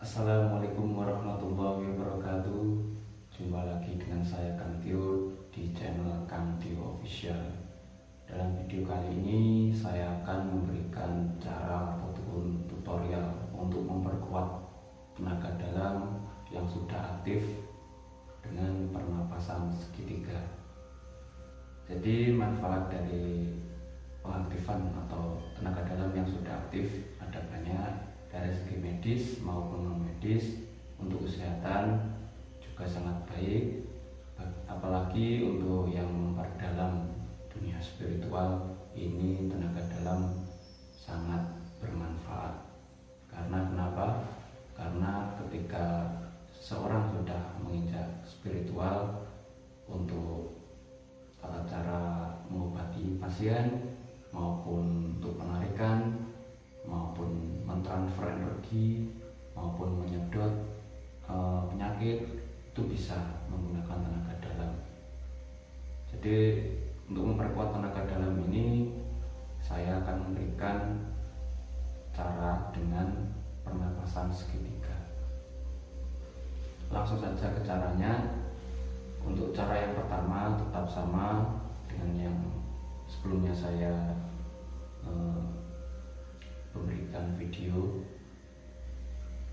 Assalamualaikum warahmatullahi wabarakatuh. Jumpa lagi dengan saya Kang Tio di channel Kang Tio Official. Dalam video kali ini saya akan memberikan cara ataupun tutorial untuk memperkuat tenaga dalam yang sudah aktif dengan pernapasan segitiga. Jadi manfaat dari pengaktifan atau tenaga dalam yang sudah aktif ada banyak, dari segi medis maupun non medis. Untuk kesehatan juga sangat baik, apalagi untuk yang memperdalam dunia spiritual ini tenaga dalam sangat bermanfaat. Karena kenapa? Karena ketika seorang sudah menginjak spiritual, untuk tata cara mengobati pasien maupun untuk penarikan maupun mentransfer energi maupun menyedot penyakit itu bisa menggunakan tenaga dalam. Jadi untuk memperkuat tenaga dalam ini saya akan memberikan cara dengan pernapasan segitiga. Langsung saja ke caranya. Untuk cara yang pertama tetap sama dengan yang sebelumnya saya memberikan video.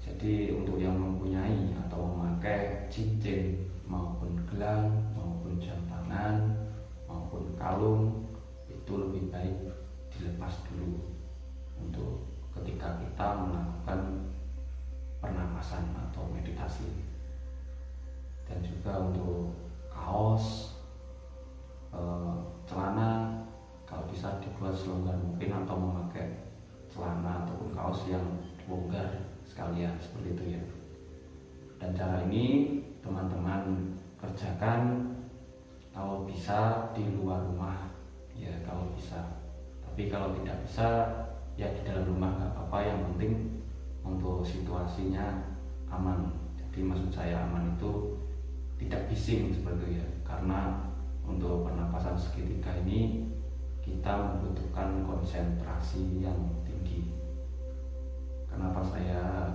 Jadi untuk yang mempunyai atau memakai cincin maupun gelang maupun jam tangan maupun kalung, itu lebih baik dilepas dulu untuk ketika kita melakukan pernapasan atau meditasi. Dan juga untuk kaos, celana, kalau bisa dibuat selonggar mungkin atau memakai celana ataupun kaos yang longgar sekalian seperti itu ya. Dan cara ini teman-teman kerjakan kalau bisa di luar rumah ya, kalau bisa. Tapi kalau tidak bisa ya di dalam rumah nggak apa-apa, yang penting untuk situasinya aman. Jadi maksud saya aman itu tidak bising seperti itu ya, karena untuk pernapasan segitiga ini kita membutuhkan konsentrasi yang tinggi. Kenapa saya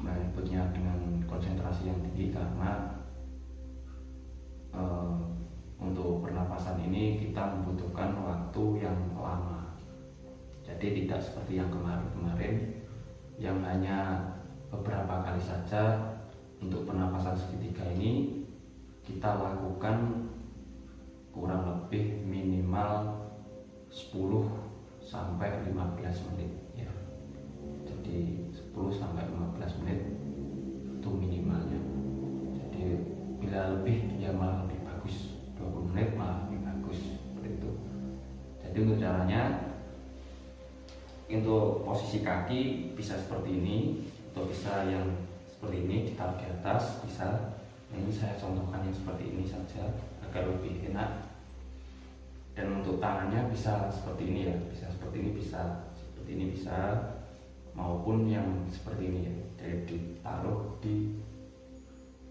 menyebutnya dengan konsentrasi yang tinggi? Karena untuk pernapasan ini kita membutuhkan waktu yang lama. Jadi tidak seperti yang kemarin-kemarin yang hanya beberapa kali saja. Untuk pernapasan segitiga ini kita lakukan kurang lebih minimal 10 sampai 15 menit ya. Jadi 10 sampai 15 menit itu minimalnya. Jadi bila lebih ya malah lebih bagus, 20 menit malah lebih bagus seperti itu. Jadi untuk caranya, untuk posisi kaki bisa seperti ini atau bisa yang seperti ini ditaruh di atas bisa. Nah, ini saya contohkan yang seperti ini saja agar lebih enak. Dan untuk tangannya bisa seperti ini ya, bisa seperti ini, bisa seperti ini, bisa maupun yang seperti ini ya. Jadi ditaruh di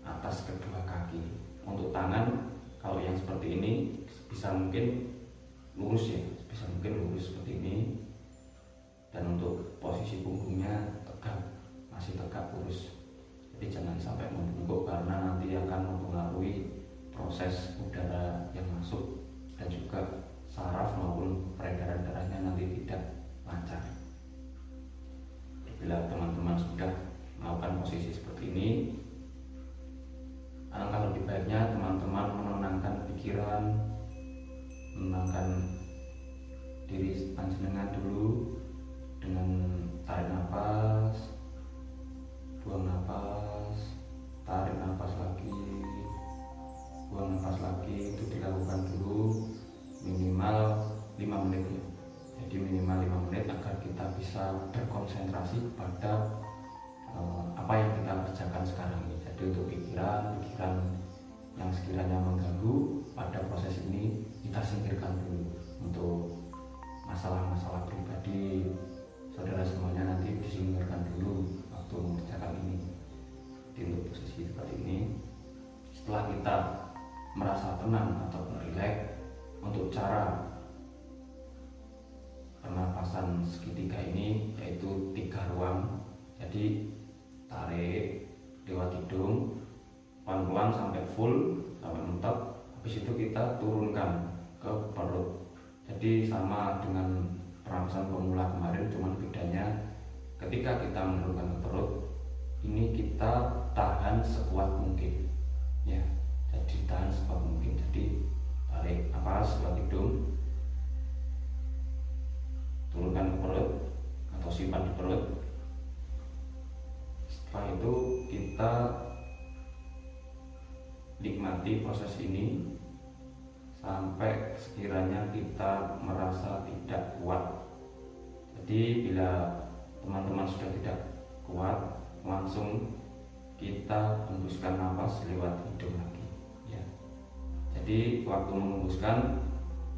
atas kedua kaki. Untuk tangan kalau yang seperti ini bisa mungkin lurus ya, bisa mungkin lurus seperti ini. Dan untuk posisi punggungnya tegak, masih tegak lurus. Jadi jangan sampai membungkuk karena nanti akan mempengaruhi proses udara yang masuk dan juga saraf maupun peredaran darahnya nanti tidak lancar. Bila teman-teman sudah melakukan posisi seperti ini, alangkah lebih baiknya teman-teman menenangkan pikiran, menenangkan diri panjenengan dulu dengan tarik nafas, buang nafas, tarik nafas lagi, buang nafas lagi. Itu dilakukan dulu minimal 5 menit ya. Jadi minimal 5 menit agar kita bisa berkonsentrasi kepada apa yang kita kerjakan sekarang ini. Jadi untuk pikiran yang sekiranya mengganggu pada proses ini kita singkirkan dulu. Untuk masalah-masalah pribadi saudara semuanya nanti disingkirkan dulu waktu mengerjakan ini. Jadi untuk posisi seperti ini, setelah kita merasa tenang atau rileks, untuk cara pernapasan segitiga ini yaitu 3 ruang. Jadi tarik lewat hidung pelan-pelan sampai full, sampai mentok. Habis itu kita turunkan ke perut. Jadi sama dengan pernapasan pemula kemarin, cuman bedanya ketika kita menurunkan ke perut, ini kita tahan sekuat mungkin ya. Jadi tahan sekuat mungkin. Jadi tarik napas lewat hidung, turunkan ke perut atau simpan di perut. Setelah itu kita nikmati proses ini sampai sekiranya kita merasa tidak kuat. Jadi bila teman-teman sudah tidak kuat, langsung kita hembuskan nafas lewat hidung lagi ya. Jadi waktu menghembuskan,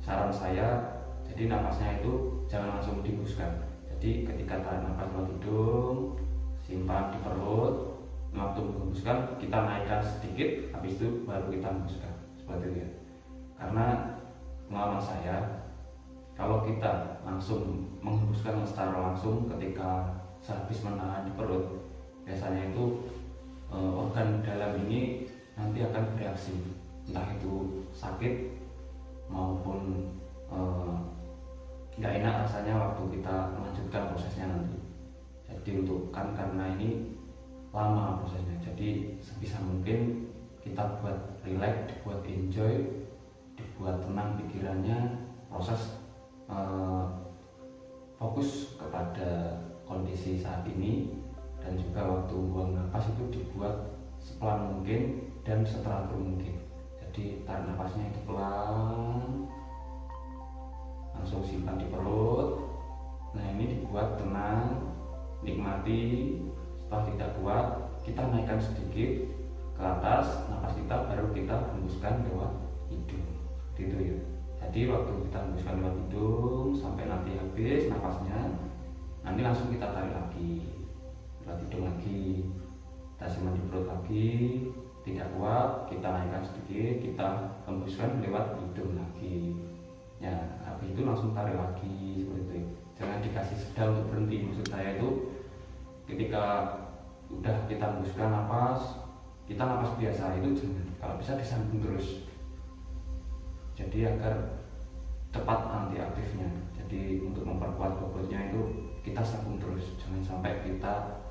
saran saya, jadi nafasnya itu jangan langsung dihembuskan. Jadi ketika tarik nafas lewat hidung, simpan di perut, waktu menghembuskan kita naikkan sedikit, habis itu baru kita hembuskan, seperti itu ya. Karena pengalaman saya, kalau kita langsung menghembuskan secara langsung ketika sehabis menahan di perut, biasanya itu organ dalam ini nanti akan bereaksi, entah itu sakit maupun nggak enak rasanya waktu kita melanjutkan prosesnya nanti. Jadi karena ini lama prosesnya, jadi sebisa mungkin kita buat relax, dibuat enjoy, dibuat tenang pikirannya, proses fokus kepada kondisi saat ini, dan juga waktu buang nafas itu dibuat sepelan mungkin dan seteratur mungkin. Jadi tarik nafasnya itu pelan, langsung simpan di perut. Nah ini dibuat tenang, nikmati. Setelah tidak kuat, kita naikkan sedikit ke atas nafas kita, baru kita hembuskan lewat hidung, gitu ya. Jadi waktu kita hembuskan lewat hidung sampai nanti habis nafasnya, nanti langsung kita tarik lagi lewat hidung lagi, kita simpan di perut lagi. Tidak kuat, kita naikkan sedikit, kita hembuskan lewat hidung lagi ya. Habis itu langsung tarik lagi, seperti itu. Jangan dikasih jeda untuk berhenti. Maksud saya itu ketika udah kita hembuskan nafas, kita nafas biasa itu jangan, kalau bisa disambung terus, jadi agar cepat anti aktifnya. Jadi untuk memperkuat bobotnya itu kita sambung terus, jangan sampai kita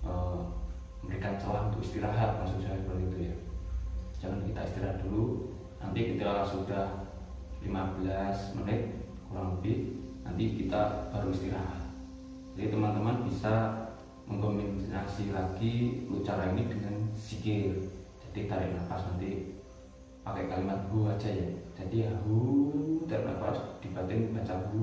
memberikan celah untuk istirahat, maksud saya seperti itu ya. Jangan kita istirahat dulu, nanti ketika sudah 15 menit kurang lebih, nanti kita baru istirahat. Jadi teman-teman bisa mengkombinasi lagi untuk cara ini dengan zikir. Jadi tarik nafas nanti pakai kalimat hu aja ya. Jadi ya hu, tarik nafas, di batin baca hu,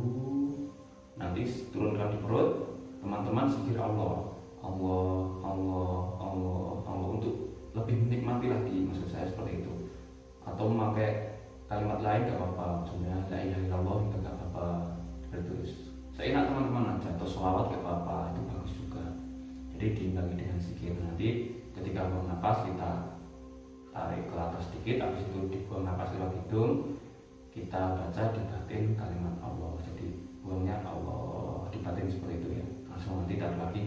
nanti turunkan di perut, teman-teman zikir Allah, Allah, Allah, Allah, Allah, untuk lebih menikmati lagi, maksud saya seperti itu. Atau memakai kalimat lain gak apa-apa, maksudnya la ilaha illallah itu gak apa-apa, terus seenak teman-teman aja, atau sholawat gak apa-apa, itu bagus juga. Jadi diimbangi dengan zikir. Nanti ketika buang nafas kita tarik ke atas sedikit, habis itu dibuang nafas lewat hidung, kita baca di batin kalimat Allah. Jadi buangnya Allah di batin seperti itu ya. Langsung nanti tarik lagi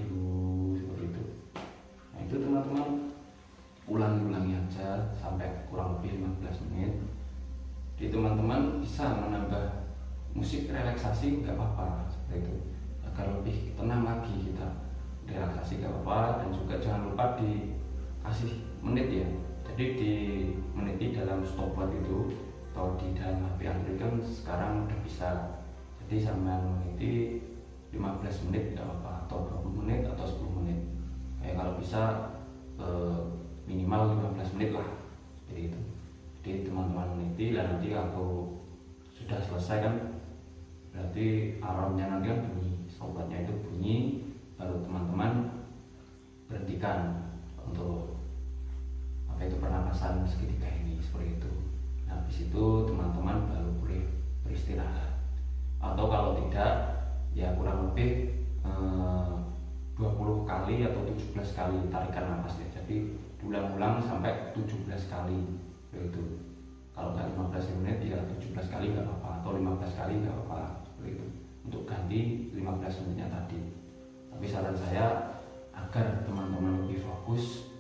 seperti itu. Nah itu teman-teman ulangi aja sampai kurang lebih 15 menit. Jadi teman-teman bisa menambah musik relaksasi nggak apa-apa seperti itu, agar lebih tenang lagi kita relaksasi nggak apa-apa. Dan juga jangan lupa dikasih menit ya. Jadi di meniti dalam stopwatch itu atau di dalam HP Android kan sekarang udah bisa. Jadi sama meniti 15 menit nggak apa-apa, atau 20 menit atau 10 menit. Kayak kalau bisa minimal 15 menit lah, seperti itu. Jadi teman-teman meniti, dan nanti kalau sudah selesai kan berarti alarmnya nanti kan bunyi, stopwatchnya itu bunyi, baru teman-teman berhentikan untuk pernapasan segitiga ini, seperti itu. Nah, habis itu teman-teman baru boleh beristirahat. Atau kalau tidak ya kurang lebih 20 kali atau 17 kali tarikan nafas ya. Jadi diulang-ulang sampai 17 kali begitu. Kalau nggak 15 menit ya 17 kali nggak apa-apa, atau 15 kali nggak apa-apa, seperti itu, untuk ganti 15 menitnya tadi. Tapi saran saya agar teman-teman lebih fokus,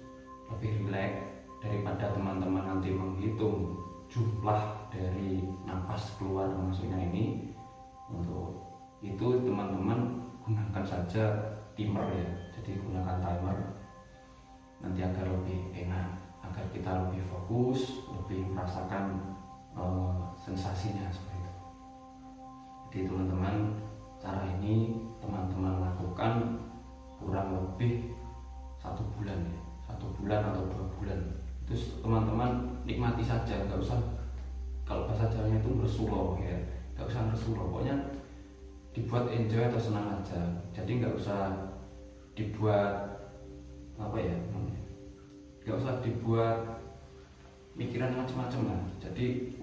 lebih rileks daripada teman-teman nanti menghitung jumlah dari napas keluar masuknya ini. Untuk itu teman-teman gunakan saja timer ya, jadi gunakan timer nanti agar lebih enak, agar kita lebih fokus, lebih merasakan sensasinya seperti itu. Jadi teman-teman, cara ini teman-teman lakukan kurang lebih 1 bulan ya, 1 bulan atau 2 bulan. Terus teman-teman nikmati saja, nggak usah, kalau bahasa Jawanya itu bersulo ya, nggak usah bersulo, pokoknya dibuat enjoy atau senang aja. Jadi nggak usah dibuat apa ya, nggak usah dibuat pikiran macam-macam lah. Jadi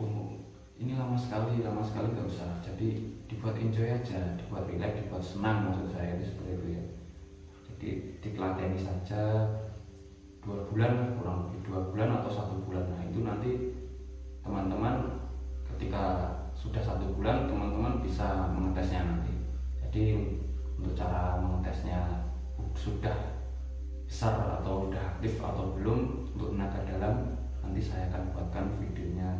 ini lama sekali nggak usah. Jadi dibuat enjoy aja, dibuat relax, dibuat senang, maksud saya itu seperti itu ya. Jadi diteladani saja 2 bulan, kurang lebih 2 bulan atau 1 bulan. Nah itu nanti teman-teman ketika sudah 1 bulan teman-teman bisa mengetesnya nanti. Jadi untuk cara mengetesnya sudah besar atau sudah aktif atau belum untuk tenaga dalam, nanti saya akan buatkan videonya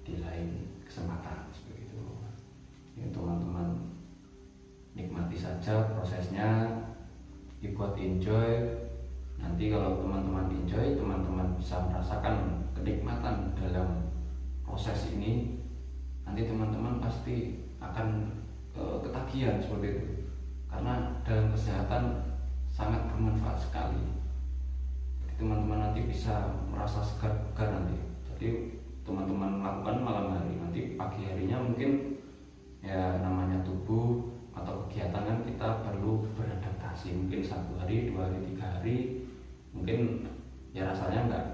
di lain kesempatan seperti itu. Ya, teman-teman nikmati saja prosesnya, dibuat enjoy. Nanti kalau teman-teman enjoy, teman-teman bisa merasakan kenikmatan dalam proses ini. Nanti teman-teman pasti akan ketagihan seperti itu, karena dalam kesehatan sangat bermanfaat sekali. Jadi teman-teman nanti bisa merasa segar-segar nanti. Jadi teman-teman lakukan malam hari, nanti pagi harinya mungkin ya namanya tubuh atau kegiatan kan kita perlu beradaptasi. Mungkin 1 hari, 2 hari, 3 hari mungkin ya rasanya nggak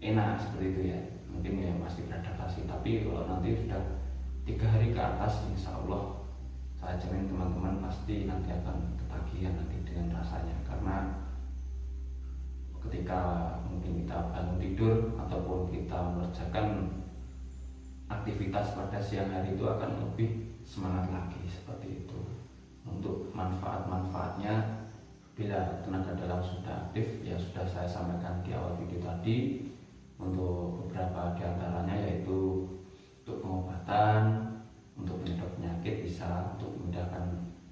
enak seperti itu ya, mungkin ya masih beradaptasi. Tapi kalau nanti sudah 3 hari ke atas, insya Allah saya jamin teman-teman pasti nanti akan ketagihan nanti dengan rasanya. Karena ketika mungkin kita bangun tidur ataupun kita mengerjakan aktivitas pada siang hari itu akan lebih semangat lagi seperti itu. Untuk manfaat-manfaatnya bila tenaga dalam sudah aktif ya sudah saya sampaikan di awal video tadi. Untuk beberapa diantaranya yaitu untuk pengobatan, untuk penyedot penyakit bisa, untuk memindahkan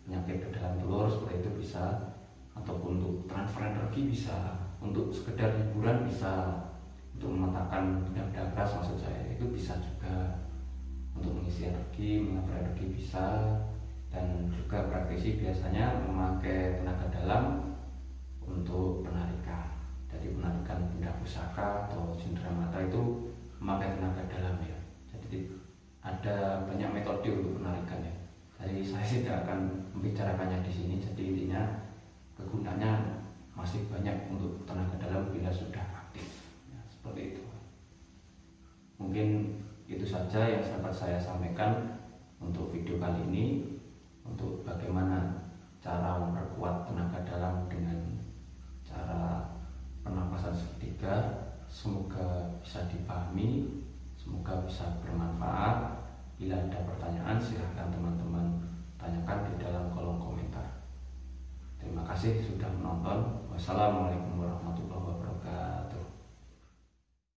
penyakit ke dalam telur seperti itu bisa, ataupun untuk transfer energi bisa, untuk sekedar hiburan bisa, untuk mematahkan benda-benda keras maksud saya itu bisa juga, untuk mengisi energi, mengatur energi bisa. Dan juga praktisi biasanya memakai tenaga dalam untuk penarikan. Jadi penarikan benda pusaka atau cindera mata itu memakai tenaga dalam ya. Jadi ada banyak metode untuk penarikan ya. Jadi saya tidak akan membicarakannya di sini. Jadi intinya kegunaannya masih banyak untuk tenaga dalam bila sudah aktif ya, seperti itu. Mungkin itu saja yang dapat saya sampaikan untuk video kali ini, untuk bagaimana cara memperkuat tenaga dalam dengan cara pernapasan segitiga. Semoga bisa dipahami, semoga bisa bermanfaat. Bila ada pertanyaan silahkan teman-teman tanyakan di dalam kolom komentar. Terima kasih sudah menonton. Wassalamualaikum warahmatullahi wabarakatuh.